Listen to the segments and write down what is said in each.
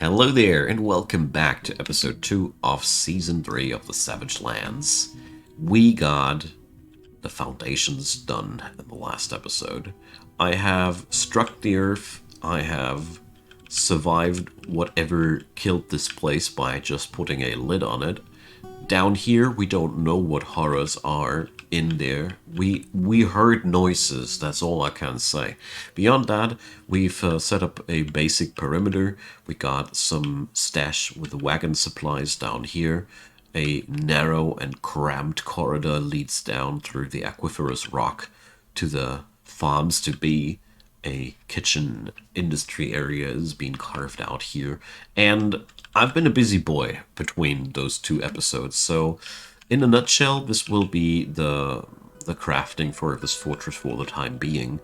Hello there, and welcome back to episode 2 of season 3 of the Savage Lands. We got the foundations done in the last episode. I have struck the earth, I have survived whatever killed this place by just putting a lid on it. Down here, we don't know what horrors are in there. We heard noises, that's all I can say. Beyond that, we've set up a basic perimeter. We got some stash with the wagon supplies down here. A narrow and cramped corridor leads down through the aquiferous rock to the farms to be. A kitchen industry area is being carved out here, and I've been a busy boy between those two episodes. So, in a nutshell, this will be the crafting for this fortress for the time being,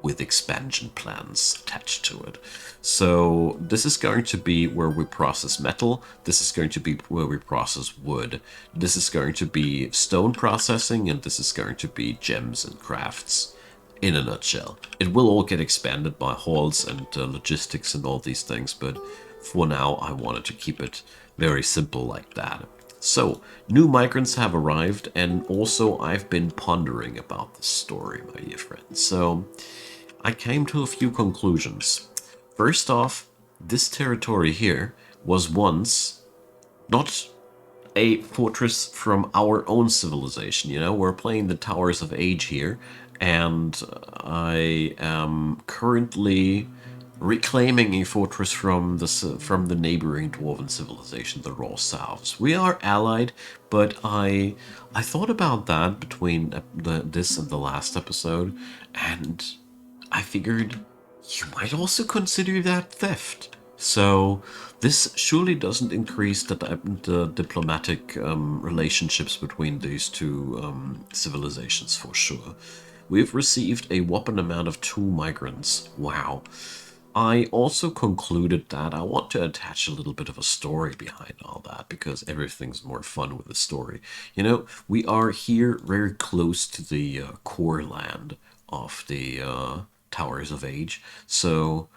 with expansion plans attached to it. So this is going to be where we process metal. This is going to be where we process wood. This is going to be stone processing, and this is going to be gems and crafts. In a nutshell, it will all get expanded by halls and logistics and all these things, but for now I wanted to keep it very simple like that. So, new migrants have arrived, and also I've been pondering about this story, my dear friends. So, I came to a few conclusions. First off, this territory here was once not a fortress from our own civilization. You know, we're playing the Towers of Age here, and I am currently reclaiming a fortress from the neighboring dwarven civilization, the Raw Souths. We are allied, but I thought about that between this and the last episode, and I figured you might also consider that theft. So this surely doesn't increase the diplomatic relationships between these two civilizations for sure. We've received a whopping amount of 2 migrants. Wow. I also concluded that I want to attach a little bit of a story behind all that, because everything's more fun with a story. You know, we are here very close to the core land of the Towers of Age, so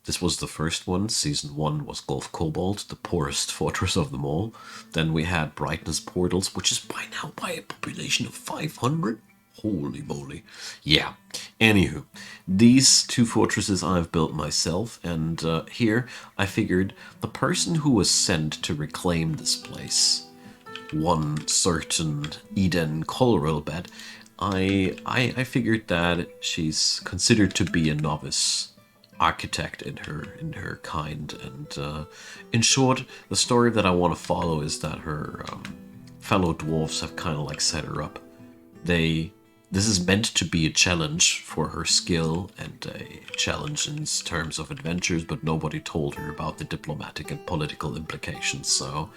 this was the first one. Season 1 was Gulf Cobalt, the poorest fortress of them all. Then we had Brightness Portals, which is by now by a population of 500. Holy moly. Yeah. Anywho, these 2 fortresses I've built myself, and here I figured the person who was sent to reclaim this place, one certain Eden Colrelbed, I figured that she's considered to be a novice architect in her kind, and in short, the story that I want to follow is that her fellow dwarves have kind of like set her up. This is meant to be a challenge for her skill and a challenge in terms of adventures, but nobody told her about the diplomatic and political implications, so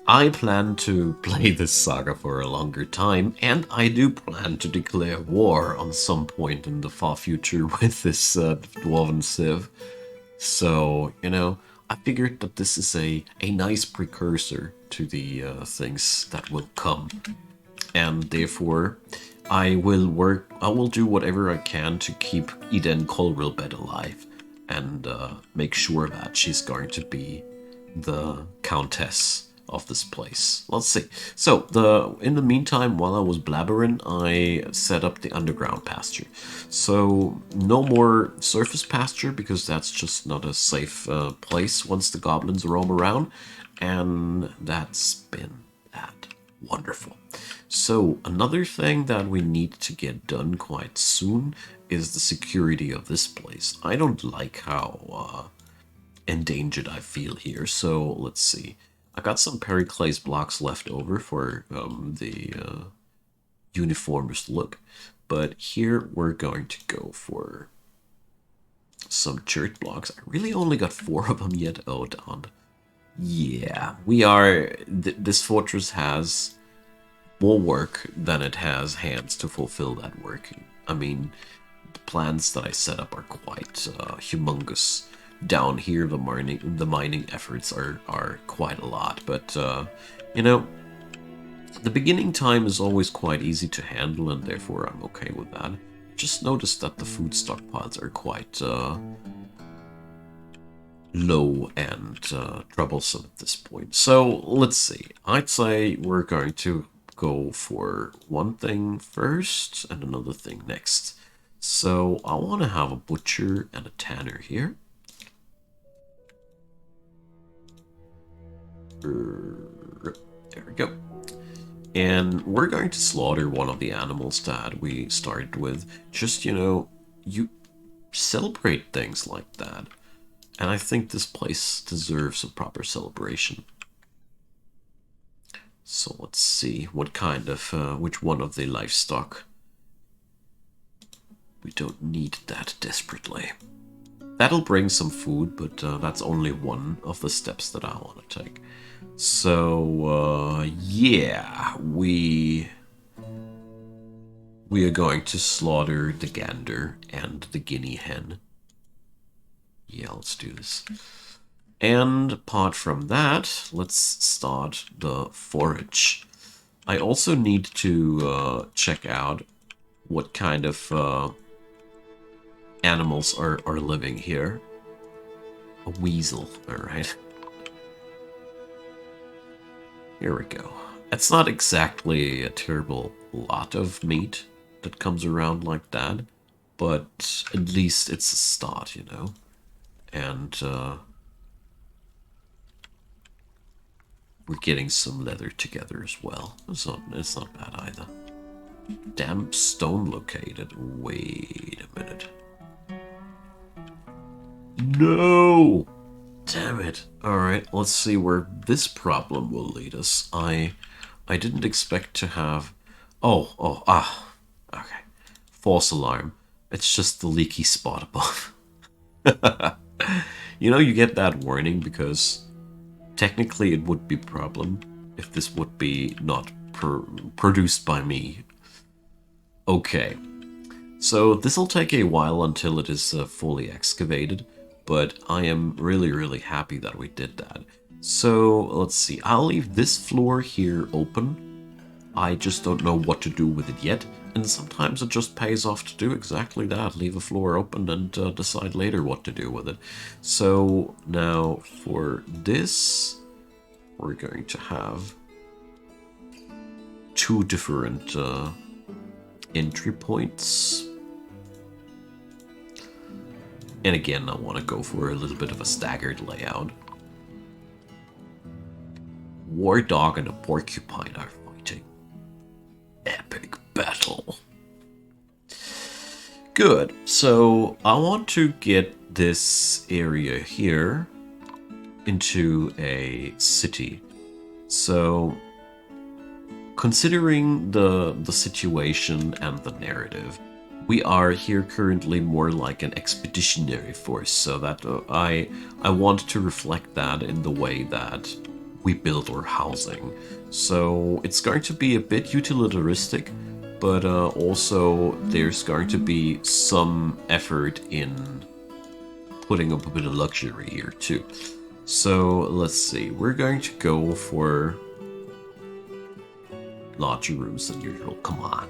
I plan to play this saga for a longer time, and I do plan to declare war on some point in the far future with this Dwarven Civ. So, you know, I figured that this is a nice precursor to the things that will come. And therefore, I will do whatever I can to keep Eden Colrilbed alive, and make sure that she's going to be the countess of this place. Let's see. So, in the meantime, while I was blabbering, I set up the underground pasture. So, no more surface pasture, because that's just not a safe place once the goblins roam around, and that's been that. Wonderful. So, another thing that we need to get done quite soon is the security of this place. I don't like how endangered I feel here, so let's see. I got some periclase blocks left over for the uniformist look, but here we're going to go for some church blocks. I really only got 4 of them yet. Oh, darn. Yeah, we are... this fortress has more work than it has hands to fulfill that work. I mean, the plans that I set up are quite humongous. Down here, the mining efforts are quite a lot, but you know, the beginning time is always quite easy to handle, and therefore I'm okay with that. Just noticed that the food stockpiles are quite low and troublesome at this point. So let's see. I'd say we're going to go for one thing first and another thing next. So I want to have a butcher and a tanner here. There we go. And we're going to slaughter one of the animals that we started with. Just, you know, you celebrate things like that. And I think this place deserves a proper celebration. So let's see what kind of, which one of the livestock. We don't need that desperately. That'll bring some food, but that's only one of the steps that I want to take. So, yeah, we are going to slaughter the gander and the guinea hen. Yeah, let's do this. And apart from that, let's start the forage. I also need to check out what kind of animals are living here. A weasel, alright. Here we go. It's not exactly a terrible lot of meat that comes around like that, but at least it's a start, you know? And we're getting some leather together as well. It's not bad either. Damp stone located. Wait a minute. No! Damn it. Alright, let's see where this problem will lead us. I didn't expect to have... Okay. False alarm. It's just the leaky spot above. You know, you get that warning because technically it would be a problem if this would be not produced by me. Okay. So this'll take a while until it is fully excavated, but I am really happy that we did that. So let's see, I'll leave this floor here open. I just don't know what to do with it yet, and sometimes it just pays off to do exactly that, leave a floor open and decide later what to do with it. So now for this, we're going to have two different entry points. And again, I want to go for a little bit of a staggered layout. War dog and a porcupine are fighting. Epic battle. Good. So I want to get this area here into a city. So considering the situation and the narrative, we are here currently more like an expeditionary force, so that I want to reflect that in the way that we build our housing. So it's going to be a bit utilitaristic, but also there's going to be some effort in putting up a bit of luxury here too. So let's see, we're going to go for larger rooms than usual. Come on.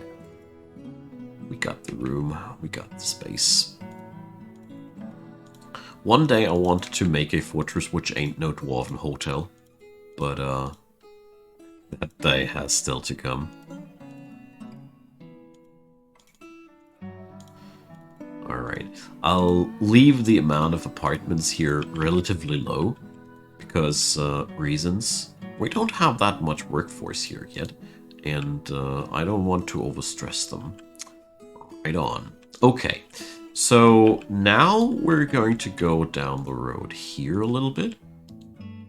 We got the room, we got the space. One day I wanted to make a fortress which ain't no dwarven hotel, but that day has still to come. Alright, I'll leave the amount of apartments here relatively low, because reasons. We don't have that much workforce here yet, and I don't want to overstress them. Right on. Okay, so now we're going to go down the road here a little bit.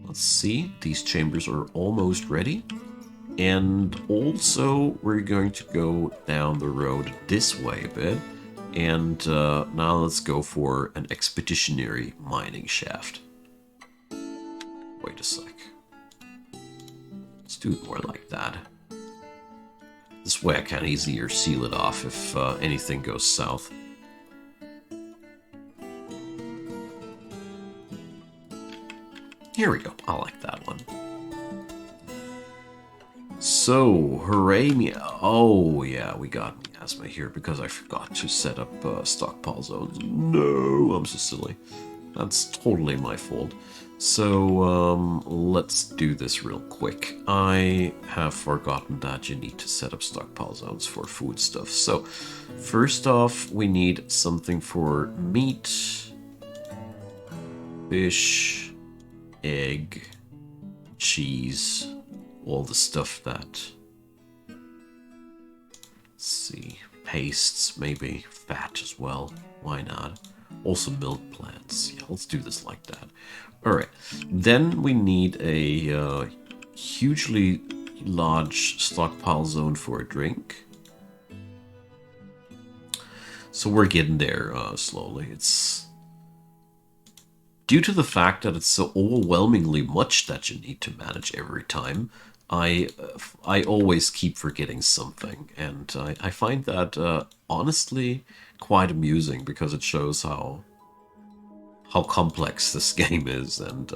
Let's see, these chambers are almost ready. And also we're going to go down the road this way a bit. And now let's go for an expeditionary mining shaft. Wait a sec. Let's do it more like that. This way I can easier seal it off if anything goes south. Here we go. I like that one. So, hooray me. Oh, yeah, we got miasma here because I forgot to set up stockpile zones. No, I'm so silly. That's totally my fault. So, let's do this real quick. I have forgotten that you need to set up stockpile zones for food stuff. So, first off, we need something for meat, fish, egg, cheese, all the stuff that... Let's see, pastes, maybe, fat as well. Why not? Also milk plants. Yeah, let's do this like that. Alright, then we need a hugely large stockpile zone for a drink. So we're getting there slowly. It's due to the fact that it's so overwhelmingly much that you need to manage every time. I always keep forgetting something, and I find that honestly quite amusing because it shows how complex this game is and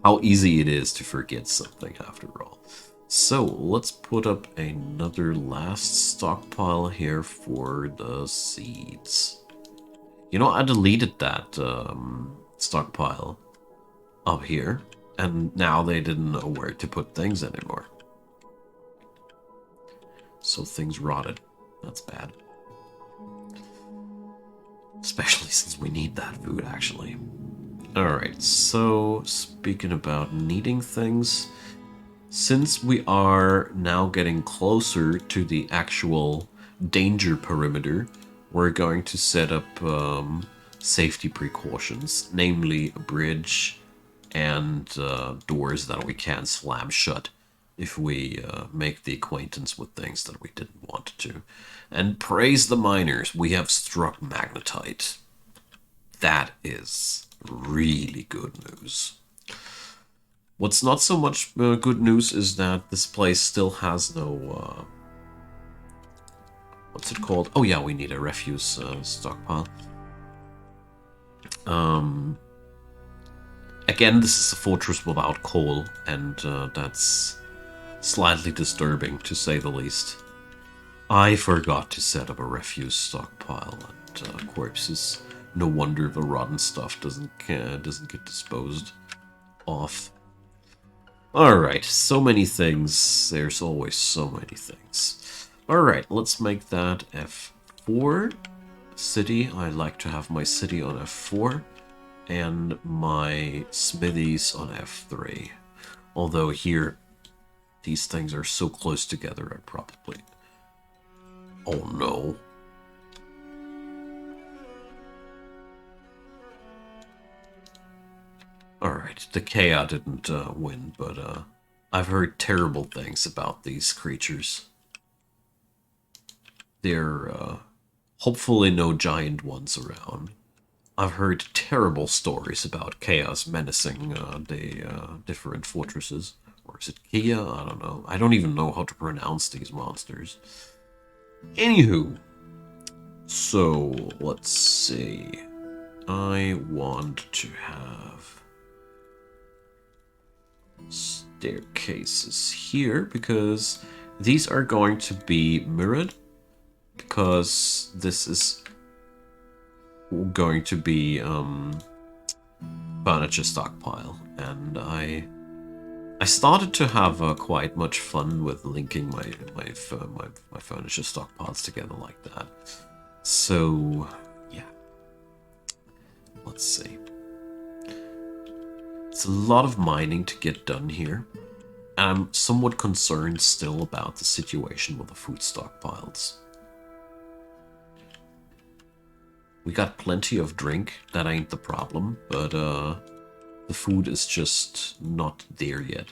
how easy it is to forget something after all. So let's put up another last stockpile here for the seeds. You know, I deleted that stockpile up here, and now they didn't know where to put things anymore. So things rotted. That's bad. Especially since we need that food, actually. Alright, so speaking about needing things, since we are now getting closer to the actual danger perimeter, we're going to set up safety precautions, namely a bridge and doors that we can slam shut if we make the acquaintance with things that we didn't want to. And praise the miners, we have struck magnetite. That is really good news. What's not so much good news is that this place still has no... what's it called? Oh yeah, we need a refuse stockpile. Again, this is a fortress without coal, and that's slightly disturbing, to say the least. I forgot to set up a refuse stockpile and corpses. No wonder the rotten stuff doesn't get disposed of. Alright, so many things. There's always so many things. Alright, let's make that F4. City, I like to have my city on F4. And my smithies on F3. Although here, these things are so close together, I probably... Oh no. Alright, the Chaos didn't win, but I've heard terrible things about these creatures. There hopefully no giant ones around. I've heard terrible stories about Chaos menacing the different fortresses. Or is it Kia? I don't know. I don't even know how to pronounce these monsters. Anywho. So, let's see. I want to have staircases here because these are going to be mirrored. Because this is going to be furniture stockpile, and I started to have quite much fun with linking my furniture stockpiles together like that. So yeah, let's see. It's a lot of mining to get done here. I'm somewhat concerned still about the situation with the food stockpiles. We got plenty of drink, that ain't the problem, but the food is just not there yet.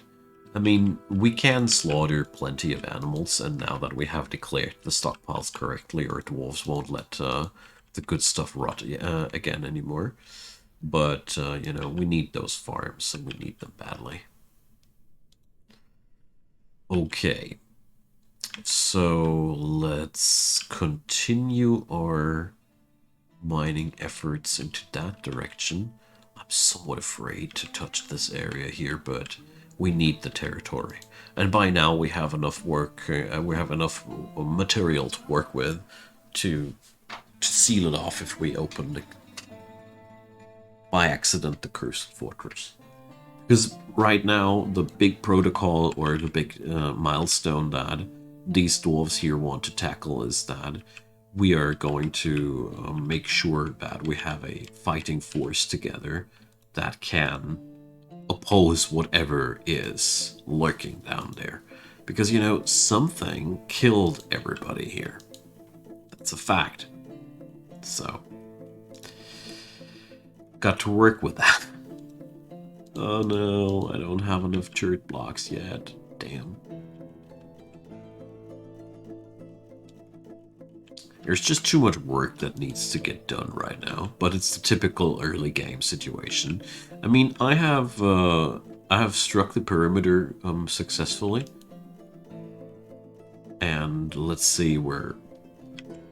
I mean, we can slaughter plenty of animals, and now that we have declared the stockpiles correctly, our dwarves won't let the good stuff rot again anymore. But, you know, we need those farms, and we need them badly. Okay. So, let's continue our mining efforts into that direction. I'm somewhat afraid to touch this area here, but we need the territory. And by now we have enough work, we have enough material to work with to seal it off if we open by accident the Cursed Fortress. Because right now, the big protocol or the big milestone that these dwarves here want to tackle is that we are going to make sure that we have a fighting force together that can oppose whatever is lurking down there. Because, you know, something killed everybody here. That's a fact. So, got to work with that. Oh no, I don't have enough turret blocks yet. Damn. There's just too much work that needs to get done right now, but it's the typical early game situation. I mean, I have struck the perimeter successfully, and let's see where,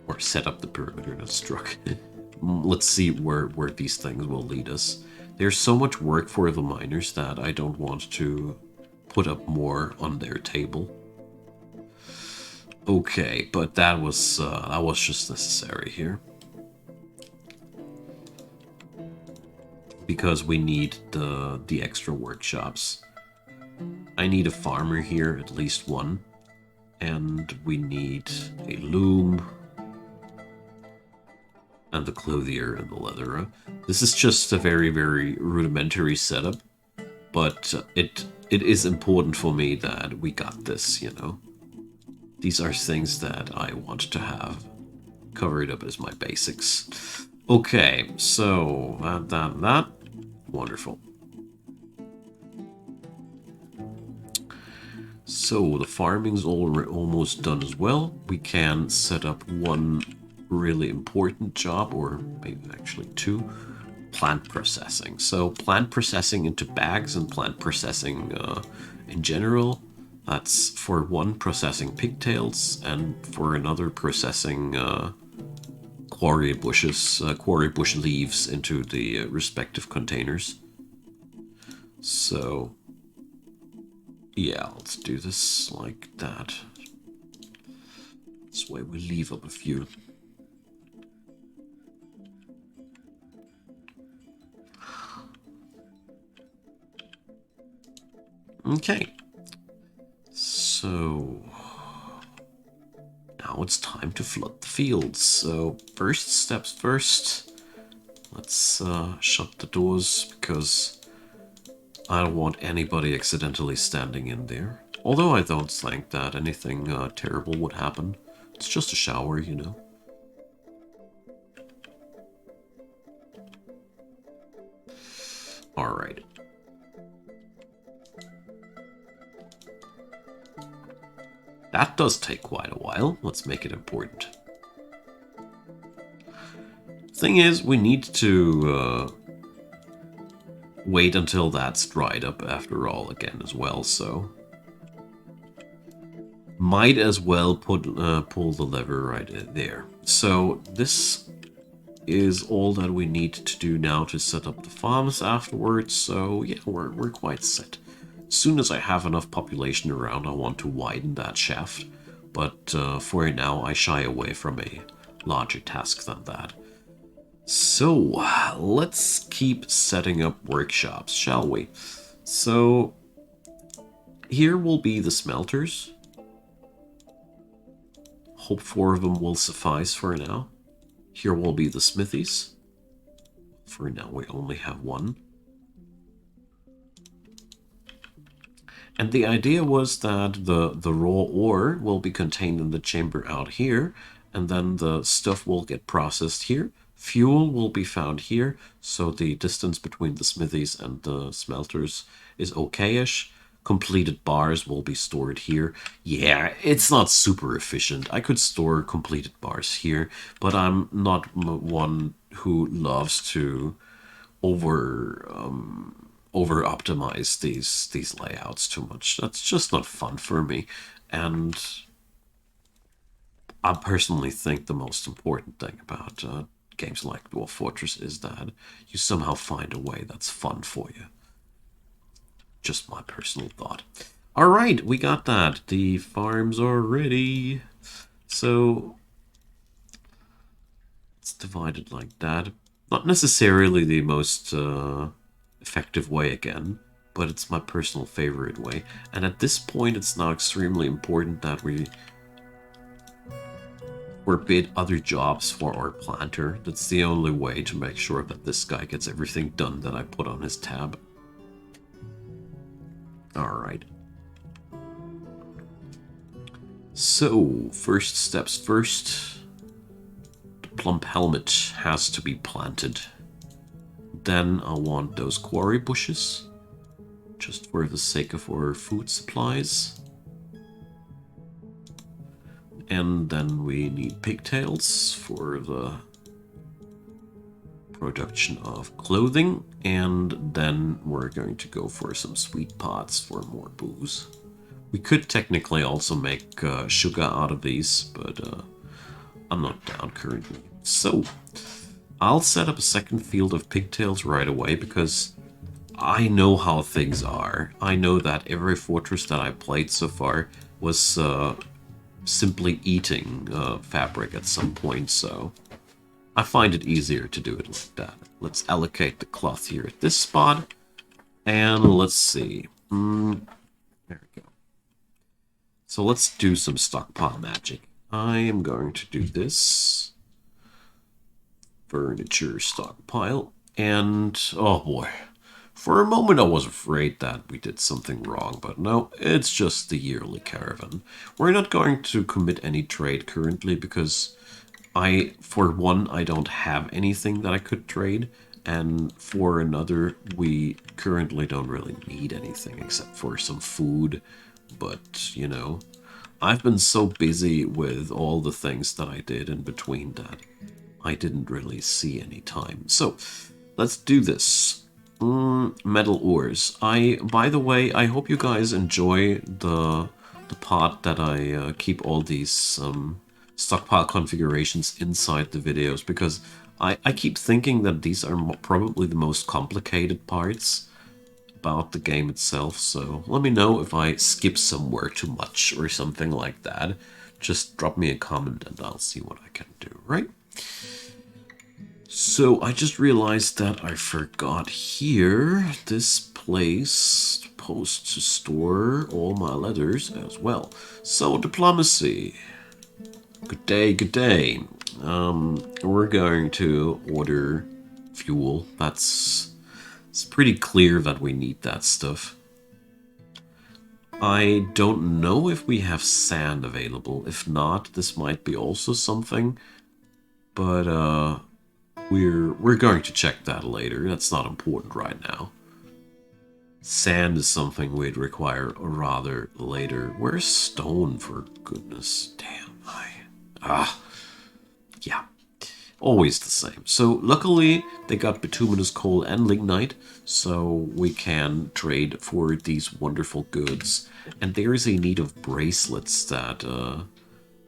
or set up the perimeter, not struck. Let's see where these things will lead us. There's so much work for the miners that I don't want to put up more on their table. Okay, but that was just necessary here. Because we need the extra workshops. I need a farmer here, at least one. And we need a loom. And the clothier and the leatherer. This is just a very, very rudimentary setup. But it is important for me that we got this, you know. These are things that I want to have covered up as my basics. Okay, so that. Wonderful. So the farming's almost done as well. We can set up one really important job, or maybe actually two. Plant processing. So plant processing into bags and plant processing in general. That's for one processing pigtails and for another processing quarry bush leaves into the respective containers. So yeah, let's do this like that. This way we leave up a few. Okay. So now it's time to flood the fields. So first steps first. Let's shut the doors because I don't want anybody accidentally standing in there. Although I don't think that anything terrible would happen. It's just a shower, you know. Alright. That does take quite a while. Let's make it important. Thing is, we need to wait until that's dried up after all again as well, so... Might as well pull the lever right there. So this is all that we need to do now to set up the farms afterwards, so yeah, we're quite set. As soon as I have enough population around, I want to widen that shaft, but for now I shy away from a larger task than that. So, let's keep setting up workshops, shall we? So, here will be the smelters. Hope 4 of them will suffice for now. Here will be the smithies. For now, we only have one. And the idea was that the raw ore will be contained in the chamber out here, and then the stuff will get processed here. Fuel will be found here, so the distance between the smithies and the smelters is okay-ish. Completed bars will be stored here. Yeah, it's not super efficient. I could store completed bars here, but I'm not one who loves to over optimize these layouts too much. That's just not fun for me. And I personally think the most important thing about games like Dwarf Fortress is that you somehow find a way that's fun for you. Just my personal thought. All right, we got that. The farms are ready. So it's divided like that. Not necessarily the most effective way again, but it's my personal favorite way. And at this point, it's now extremely important that we forbid other jobs for our planter. That's the only way to make sure that this guy gets everything done that I put on his tab. Alright. So, first steps first. The plump helmet has to be planted. Then I want those quarry bushes, just for the sake of our food supplies. And then we need pigtails for the production of clothing. And then we're going to go for some sweet pots for more booze. We could technically also make sugar out of these, but I'm not down currently. So, I'll set up a second field of pigtails right away because I know how things are. I know that every fortress that I played so far was simply eating fabric at some point, so I find it easier to do it like that. Let's allocate the cloth here at this spot, and let's see. There we go. So let's do some stockpile magic. I am going to do this. Furniture stockpile. And, oh boy. For a moment I was afraid that we did something wrong, but no, it's just the yearly caravan. We're not going to commit any trade currently because for one, I don't have anything that I could trade, and for another, we currently don't really need anything except for some food, but, you know, I've been so busy with all the things that I did in between that I didn't really see any time. So, let's do this. Metal ores. By the way, I hope you guys enjoy the part that I keep all these stockpile configurations inside the videos, because I keep thinking that these are probably the most complicated parts about the game itself, so let me know if I skip somewhere too much or something like that. Just drop me a comment and I'll see what I can do, right? So I just realized that I forgot here this place supposed to store all my letters as well. So diplomacy. Good day, good day. We're going to order fuel. It's pretty clear that we need that stuff. I don't know if we have sand available. If not, this might be also something. But we're going to check that later. That's not important right now. Sand is something we'd require rather later. Where's stone, for goodness? Damn, yeah. Always the same. So luckily they got bituminous coal and lignite, so we can trade for these wonderful goods. And there is a need of bracelets that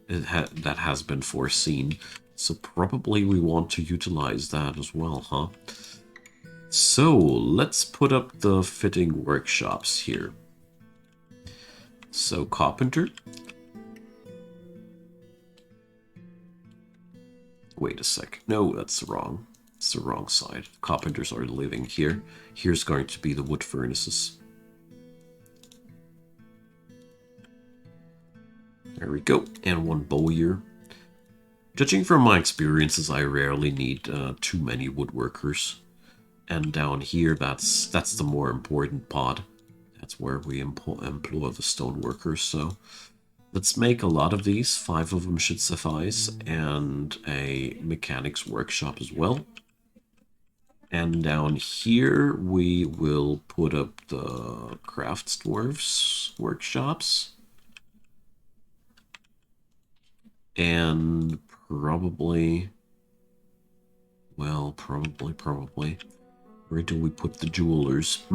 that has been foreseen. So probably we want to utilize that as well, huh? So let's put up the fitting workshops here. So carpenter. Wait a sec. No, that's wrong. It's the wrong side. Carpenters are living here. Here's going to be the wood furnaces. There we go. And one bowyer. Judging from my experiences, I rarely need too many woodworkers. And down here, that's the more important part. That's where we employ the stoneworkers. So let's make a lot of these. 5 of them should suffice. And a mechanics workshop as well. And down here, we will put up the crafts dwarves workshops. And probably, well, probably. Where do we put the jewelers?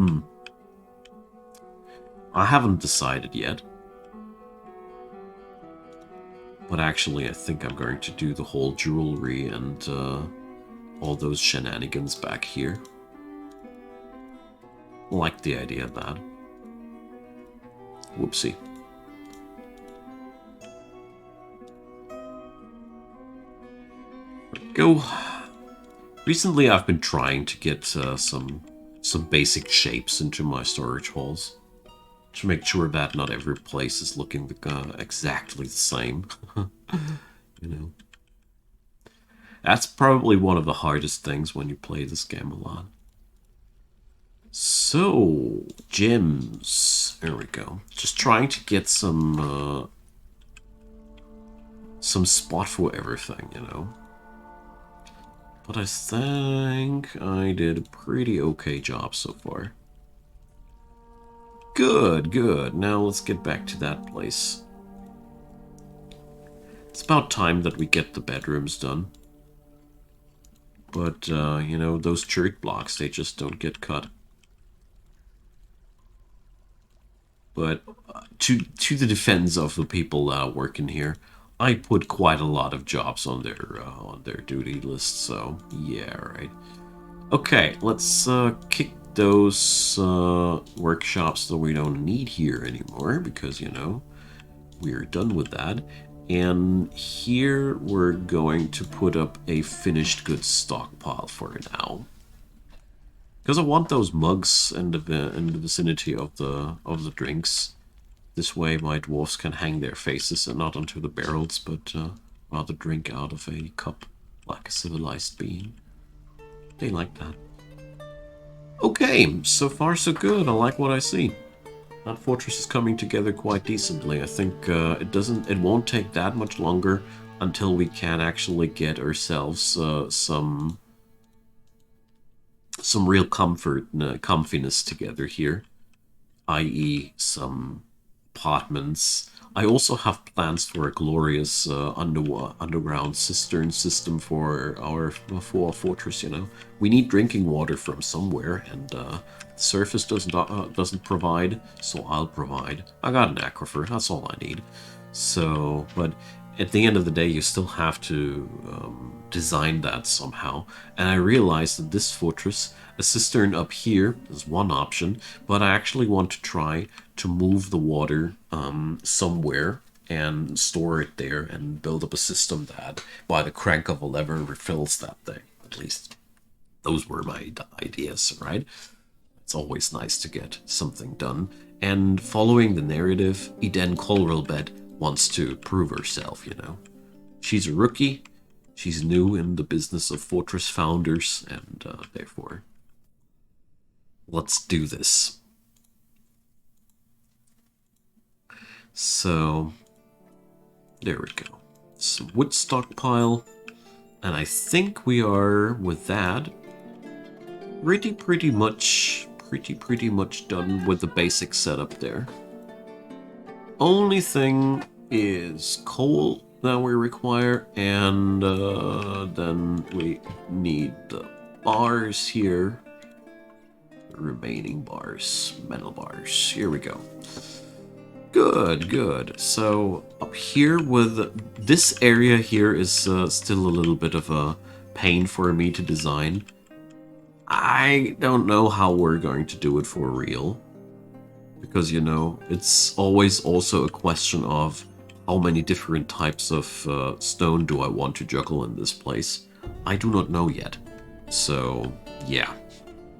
I haven't decided yet. But actually, I think I'm going to do the whole jewelry and all those shenanigans back here. Like the idea of that. Whoopsie. There we go. Recently, I've been trying to get some basic shapes into my storage holes to make sure that not every place is looking exactly the same. You know, that's probably one of the hardest things when you play this game a lot. So, gems. There we go. Just trying to get some spot for everything, you know. But I think I did a pretty okay job so far. Good, good. Now let's get back to that place. It's about time that we get the bedrooms done. But, you know, those church blocks, they just don't get cut. But to the defense of the people working here, I put quite a lot of jobs on their duty list. So yeah, right. Okay, let's kick those workshops that we don't need here anymore because you know we're done with that. And here we're going to put up a finished goods stockpile for now. Because I want those mugs in the vicinity of the drinks. This way my dwarfs can hang their faces and not onto the barrels, but rather drink out of a cup like a civilized being. They like that. Okay, so far so good. I like what I see. That fortress is coming together quite decently. I think it won't take that much longer until we can actually get ourselves some real comfort and comfiness together here, i.e. some apartments. I also have plans for a glorious underground cistern system for our fortress, you know. We need drinking water from somewhere, and the surface doesn't provide, so I'll provide. I got an aquifer, that's all I need. So, but at the end of the day, you still have to design that somehow. And I realized that this fortress, a cistern up here is one option, but I actually want to try to move the water somewhere and store it there and build up a system that, by the crank of a lever, refills that thing. At least those were my ideas, right? It's always nice to get something done. And following the narrative, Eden Colrelbed wants to prove herself, you know. She's a rookie, she's new in the business of fortress founders, and therefore, let's do this. So, there we go. Some wood stockpile, and I think we are, with that, pretty much done with the basic setup there. Only thing is coal that we require, and then we need the bars here. The remaining bars, metal bars. Here we go. Good, good. So up here with this area here is still a little bit of a pain for me to design. I don't know how we're going to do it for real. Because, you know, it's always also a question of how many different types of stone do I want to juggle in this place. I do not know yet. So, yeah,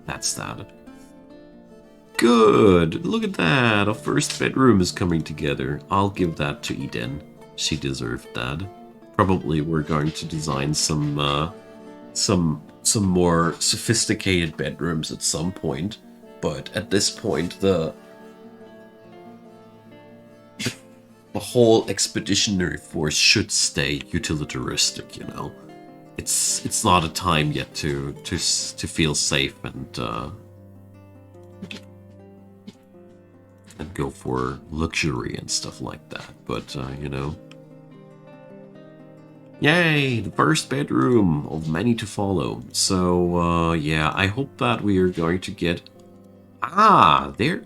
that's that. Good! Look at that! Our first bedroom is coming together. I'll give that to Eden. She deserved that. Probably we're going to design some more sophisticated bedrooms at some point. But at this point, the whole expeditionary force should stay utilitaristic, you know. It's not a time yet to feel safe and go for luxury and stuff like that. But you know, yay, the first bedroom of many to follow. So yeah, I hope that we are going to get. Ah, they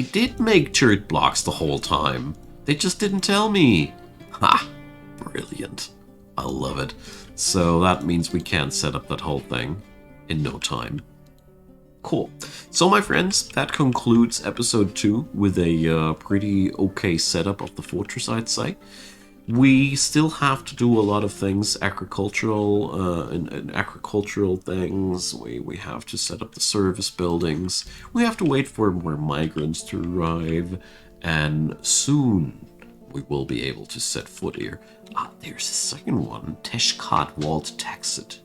did make church blocks the whole time. They just didn't tell me. Ha! Brilliant. I love it. So that means we can set up that whole thing in no time. Cool. So my friends, that concludes episode 2 with a pretty okay setup of the fortress, I'd say. We still have to do a lot of things, agricultural and agricultural things. We have to set up the service buildings. We have to wait for more migrants to arrive, and soon we will be able to set foot here. Ah, there's a second one, Teshkat Walt Taxit.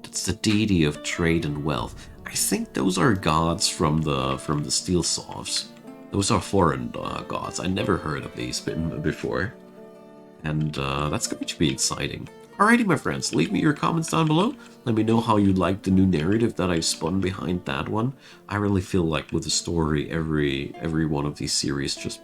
That's the deity of trade and wealth. I think those are gods from the Steel Sovs. Those are foreign gods. I never heard of these before. And that's going to be exciting. Alrighty, my friends, leave me your comments down below. Let me know how you like the new narrative that I spun behind that one. I really feel like with the story, every one of these series just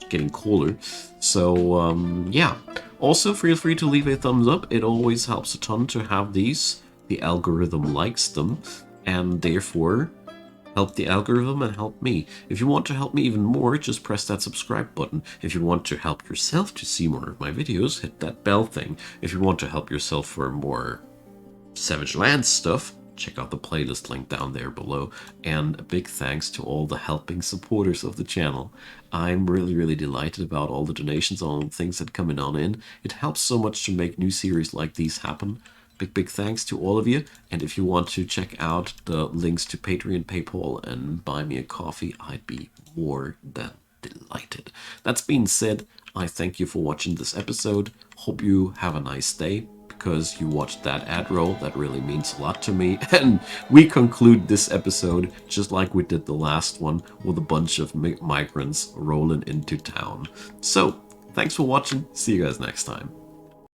getting cooler. So, yeah. Also, feel free to leave a thumbs up. It always helps a ton to have these. The algorithm likes them, and therefore help the algorithm and help me. If you want to help me even more, just press that subscribe button. If you want to help yourself to see more of my videos, hit that bell thing. If you want to help yourself for more Savage Lands stuff, check out the playlist link down there below. And a big thanks to all the helping supporters of the channel. I'm really delighted about all the donations, all the things that come in. It helps so much to make new series like these happen. Big thanks to all of you. And if you want to check out the links to Patreon, PayPal, and Buy Me a Coffee, I'd be more than delighted. That's being said, I thank you for watching this episode. Hope you have a nice day, because you watched that ad roll. That really means a lot to me. And we conclude this episode just like we did the last one, with a bunch of migrants rolling into town. So, thanks for watching. See you guys next time.